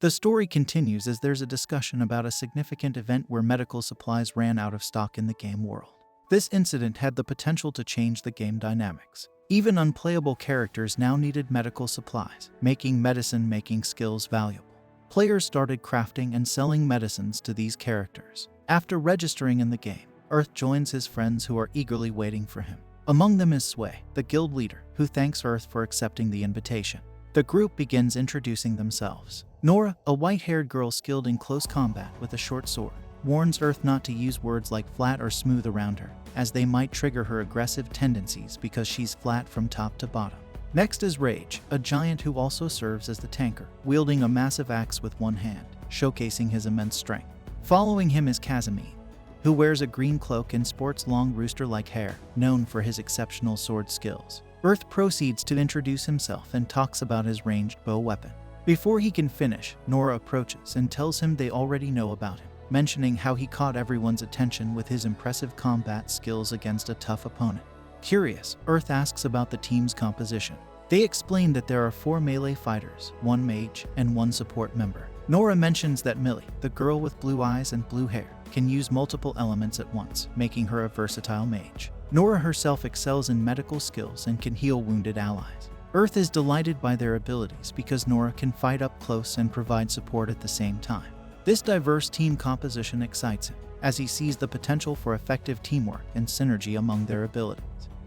The story continues as there's a discussion about a significant event where medical supplies ran out of stock in the game world. This incident had the potential to change the game dynamics. Even unplayable characters now needed medical supplies, making medicine-making skills valuable. Players started crafting and selling medicines to these characters. After registering in the game, Earth joins his friends who are eagerly waiting for him. Among them is Sway, the guild leader, who thanks Earth for accepting the invitation. The group begins introducing themselves. Nora, a white-haired girl skilled in close combat with a short sword, warns Earth not to use words like flat or smooth around her, as they might trigger her aggressive tendencies because she's flat from top to bottom. Next is Rage, a giant who also serves as the tanker, wielding a massive axe with one hand, showcasing his immense strength. Following him is Kazumi, who wears a green cloak and sports long rooster-like hair, known for his exceptional sword skills. Earth proceeds to introduce himself and talks about his ranged bow weapon. Before he can finish, Nora approaches and tells him they already know about him, mentioning how he caught everyone's attention with his impressive combat skills against a tough opponent. Curious, Earth asks about the team's composition. They explain that there are 4 melee fighters, 1 mage, and 1 support member. Nora mentions that Millie, the girl with blue eyes and blue hair, can use multiple elements at once, making her a versatile mage. Nora herself excels in medical skills and can heal wounded allies. Earth is delighted by their abilities because Nora can fight up close and provide support at the same time. This diverse team composition excites him, as he sees the potential for effective teamwork and synergy among their abilities.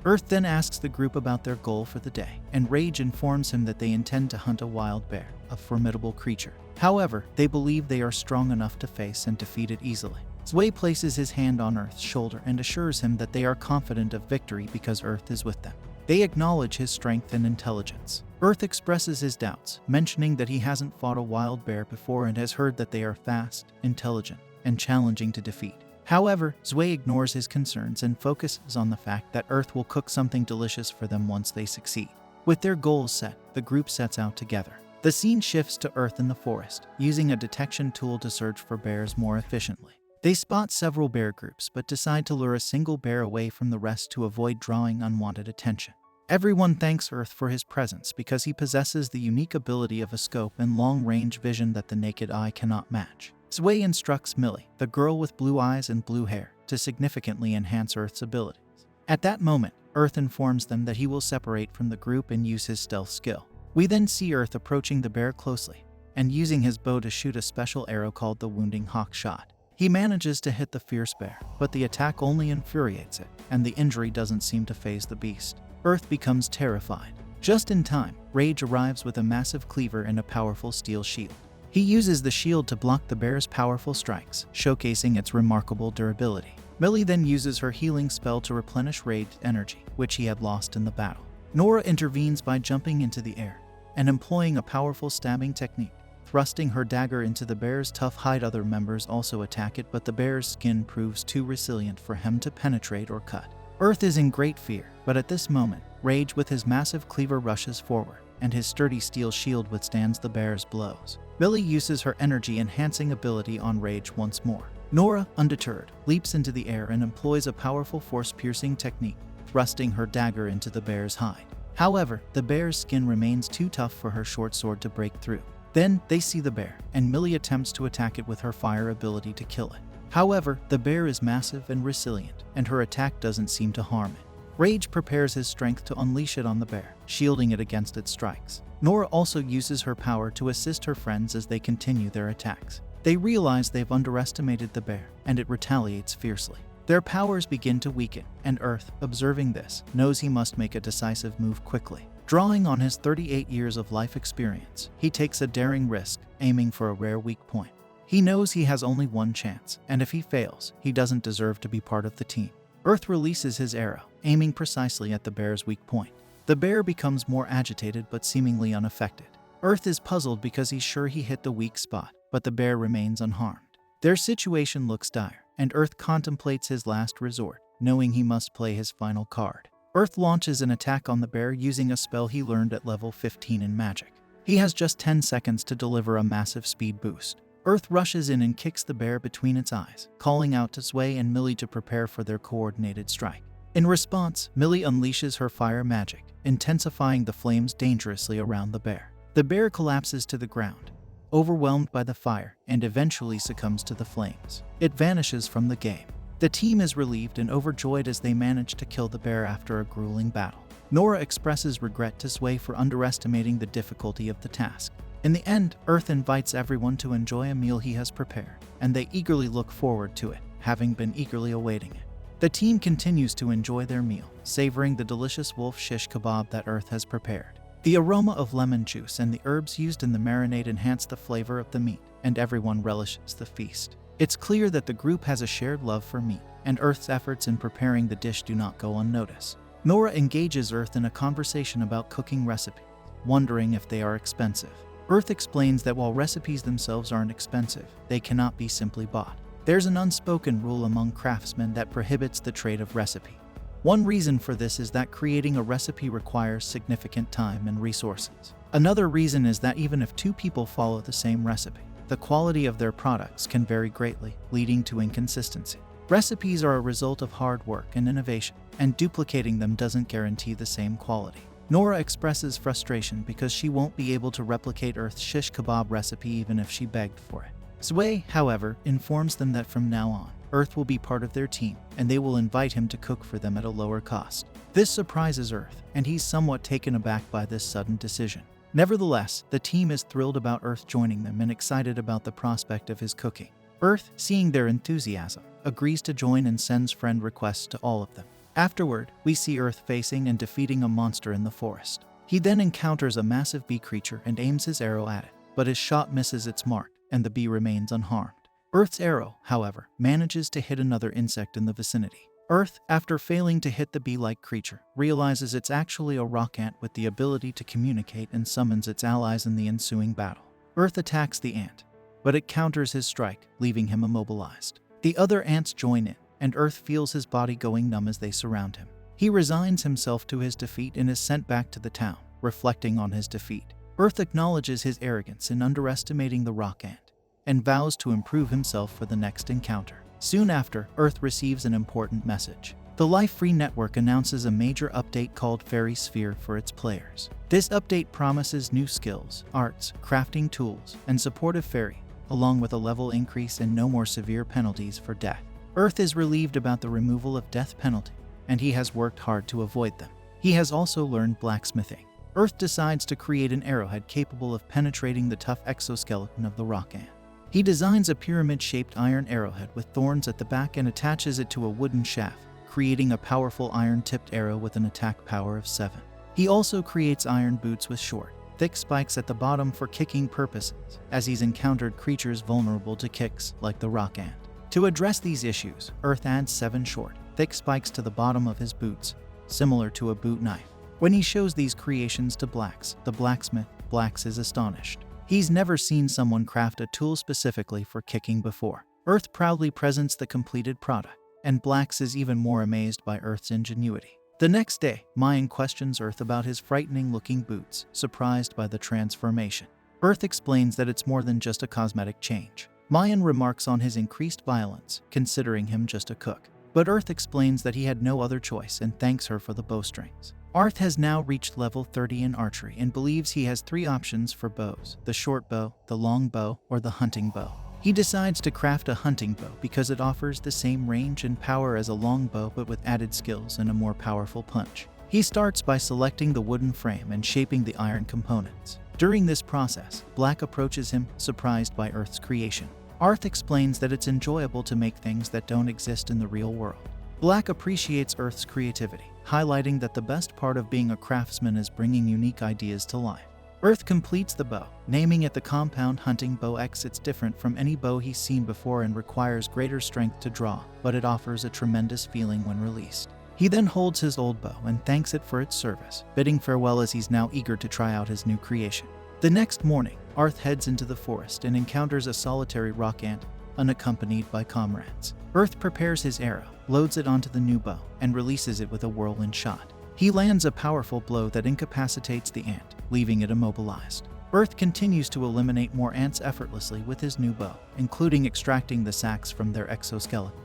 Earth then asks the group about their goal for the day, and Rage informs him that they intend to hunt a wild bear, a formidable creature. However, they believe they are strong enough to face and defeat it easily. Sway places his hand on Earth's shoulder and assures him that they are confident of victory because Earth is with them. They acknowledge his strength and intelligence. Earth expresses his doubts, mentioning that he hasn't fought a wild bear before and has heard that they are fast, intelligent, and challenging to defeat. However, Zwei ignores his concerns and focuses on the fact that Earth will cook something delicious for them once they succeed. With their goals set, the group sets out together. The scene shifts to Earth in the forest, using a detection tool to search for bears more efficiently. They spot several bear groups but decide to lure a single bear away from the rest to avoid drawing unwanted attention. Everyone thanks Earth for his presence because he possesses the unique ability of a scope and long-range vision that the naked eye cannot match. Zwei instructs Millie, the girl with blue eyes and blue hair, to significantly enhance Earth's abilities. At that moment, Earth informs them that he will separate from the group and use his stealth skill. We then see Earth approaching the bear closely, and using his bow to shoot a special arrow called the Wounding Hawk Shot. He manages to hit the fierce bear, but the attack only infuriates it, and the injury doesn't seem to faze the beast. Earth becomes terrified. Just in time, Rage arrives with a massive cleaver and a powerful steel shield. He uses the shield to block the bear's powerful strikes, showcasing its remarkable durability. Millie then uses her healing spell to replenish Rage's energy, which he had lost in the battle. Nora intervenes by jumping into the air and employing a powerful stabbing technique. Thrusting her dagger into the bear's tough hide, other members also attack it, but the bear's skin proves too resilient for him to penetrate or cut. Earth is in great fear, but at this moment, Rage with his massive cleaver rushes forward, and his sturdy steel shield withstands the bear's blows. Millie uses her energy-enhancing ability on Rage once more. Nora, undeterred, leaps into the air and employs a powerful force-piercing technique, thrusting her dagger into the bear's hide. However, the bear's skin remains too tough for her short sword to break through. Then, they see the bear, and Millie attempts to attack it with her fire ability to kill it. However, the bear is massive and resilient, and her attack doesn't seem to harm it. Rage prepares his strength to unleash it on the bear, shielding it against its strikes. Nora also uses her power to assist her friends as they continue their attacks. They realize they've underestimated the bear, and it retaliates fiercely. Their powers begin to weaken, and Earth, observing this, knows he must make a decisive move quickly. Drawing on his 38 years of life experience, he takes a daring risk, aiming for a rare weak point. He knows he has only one chance, and if he fails, he doesn't deserve to be part of the team. Earth releases his arrow, aiming precisely at the bear's weak point. The bear becomes more agitated but seemingly unaffected. Earth is puzzled because he's sure he hit the weak spot, but the bear remains unharmed. Their situation looks dire, and Earth contemplates his last resort, knowing he must play his final card. Earth launches an attack on the bear using a spell he learned at level 15 in Magic. He has just 10 seconds to deliver a massive speed boost. Earth rushes in and kicks the bear between its eyes, calling out to Zwei and Millie to prepare for their coordinated strike. In response, Millie unleashes her fire magic, intensifying the flames dangerously around the bear. The bear collapses to the ground, overwhelmed by the fire, and eventually succumbs to the flames. It vanishes from the game. The team is relieved and overjoyed as they manage to kill the bear after a grueling battle. Nora expresses regret to Sway for underestimating the difficulty of the task. In the end, Earth invites everyone to enjoy a meal he has prepared, and they eagerly look forward to it, having been eagerly awaiting it. The team continues to enjoy their meal, savoring the delicious wolf shish kebab that Earth has prepared. The aroma of lemon juice and the herbs used in the marinade enhance the flavor of the meat, and everyone relishes the feast. It's clear that the group has a shared love for meat, and Earth's efforts in preparing the dish do not go unnoticed. Nora engages Earth in a conversation about cooking recipes, wondering if they are expensive. Earth explains that while recipes themselves aren't expensive, they cannot be simply bought. There's an unspoken rule among craftsmen that prohibits the trade of recipe. One reason for this is that creating a recipe requires significant time and resources. Another reason is that even if two people follow the same recipe, the quality of their products can vary greatly, leading to inconsistency. Recipes are a result of hard work and innovation, and duplicating them doesn't guarantee the same quality. Nora expresses frustration because she won't be able to replicate Earth's shish kebab recipe even if she begged for it. Sway, however, informs them that from now on, Earth will be part of their team, and they will invite him to cook for them at a lower cost. This surprises Earth, and he's somewhat taken aback by this sudden decision. Nevertheless, the team is thrilled about Earth joining them and excited about the prospect of his cooking. Earth, seeing their enthusiasm, agrees to join and sends friend requests to all of them. Afterward, we see Earth facing and defeating a monster in the forest. He then encounters a massive bee creature and aims his arrow at it, but his shot misses its mark, and the bee remains unharmed. Earth's arrow, however, manages to hit another insect in the vicinity. Earth, after failing to hit the bee-like creature, realizes it's actually a rock ant with the ability to communicate and summons its allies in the ensuing battle. Earth attacks the ant, but it counters his strike, leaving him immobilized. The other ants join in, and Earth feels his body going numb as they surround him. He resigns himself to his defeat and is sent back to the town, reflecting on his defeat. Earth acknowledges his arrogance in underestimating the rock ant, and vows to improve himself for the next encounter. Soon after, Earth receives an important message. The Life Free Network announces a major update called Fairy Sphere for its players. This update promises new skills, arts, crafting tools, and supportive fairy, along with a level increase and no more severe penalties for death. Earth is relieved about the removal of death penalty, and he has worked hard to avoid them. He has also learned blacksmithing. Earth decides to create an arrowhead capable of penetrating the tough exoskeleton of the rock ant. He designs a pyramid-shaped iron arrowhead with thorns at the back and attaches it to a wooden shaft, creating a powerful iron-tipped arrow with an attack power of 7. He also creates iron boots with short, thick spikes at the bottom for kicking purposes, as he's encountered creatures vulnerable to kicks like the rock ant. To address these issues, Earth adds 7 short, thick spikes to the bottom of his boots, similar to a boot knife. When he shows these creations to Blacks, the blacksmith, Blacks is astonished. He's never seen someone craft a tool specifically for kicking before. Earth proudly presents the completed product, and Blacks is even more amazed by Earth's ingenuity. The next day, Mayan questions Earth about his frightening-looking boots, surprised by the transformation. Earth explains that it's more than just a cosmetic change. Mayan remarks on his increased violence, considering him just a cook. But Earth explains that he had no other choice and thanks her for the bowstrings. Earth has now reached level 30 in archery and believes he has 3 options for bows: the short bow, the long bow, or the hunting bow. He decides to craft a hunting bow because it offers the same range and power as a long bow but with added skills and a more powerful punch. He starts by selecting the wooden frame and shaping the iron components. During this process, Black approaches him, surprised by Earth's creation. Earth explains that it's enjoyable to make things that don't exist in the real world. Black appreciates Earth's creativity, highlighting that the best part of being a craftsman is bringing unique ideas to life. Earth completes the bow, naming it the Compound Hunting Bow X. It's different from any bow he's seen before and requires greater strength to draw, but it offers a tremendous feeling when released. He then holds his old bow and thanks it for its service, bidding farewell as he's now eager to try out his new creation. The next morning, Earth heads into the forest and encounters a solitary rock ant, unaccompanied by comrades. Earth prepares his arrow, loads it onto the new bow, and releases it with a whirlwind shot. He lands a powerful blow that incapacitates the ant, leaving it immobilized. Earth continues to eliminate more ants effortlessly with his new bow, including extracting the sacs from their exoskeleton.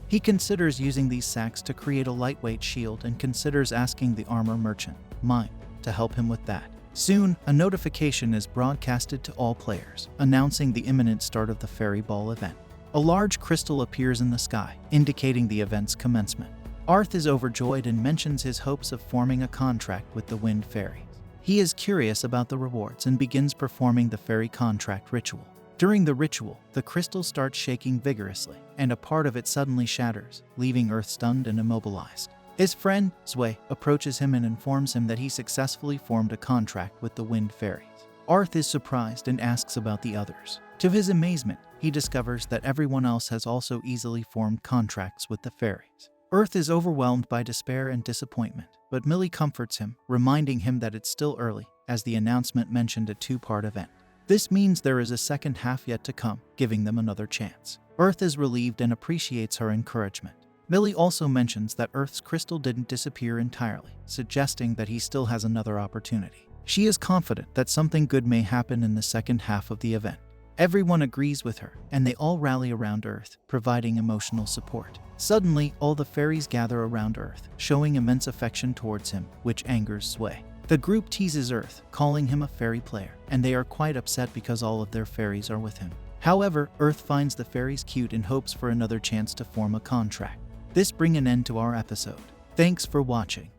He considers using these sacs to create a lightweight shield and considers asking the armor merchant, Mime, to help him with that. Soon, a notification is broadcasted to all players, announcing the imminent start of the Fairy Ball event. A large crystal appears in the sky, indicating the event's commencement. Arth is overjoyed and mentions his hopes of forming a contract with the Wind Fairies. He is curious about the rewards and begins performing the fairy contract ritual. During the ritual, the crystal starts shaking vigorously, and a part of it suddenly shatters, leaving Earth stunned and immobilized. His friend, Zwei, approaches him and informs him that he successfully formed a contract with the Wind Fairies. Arth is surprised and asks about the others. To his amazement, he discovers that everyone else has also easily formed contracts with the fairies. Earth is overwhelmed by despair and disappointment, but Millie comforts him, reminding him that it's still early, as the announcement mentioned a two-part event. This means there is a second half yet to come, giving them another chance. Earth is relieved and appreciates her encouragement. Millie also mentions that Earth's crystal didn't disappear entirely, suggesting that he still has another opportunity. She is confident that something good may happen in the second half of the event. Everyone agrees with her, and they all rally around Earth, providing emotional support. Suddenly, all the fairies gather around Earth, showing immense affection towards him, which angers Zwei. The group teases Earth, calling him a fairy player, and they are quite upset because all of their fairies are with him. However, Earth finds the fairies cute and hopes for another chance to form a contract. This brings an end to our episode. Thanks for watching.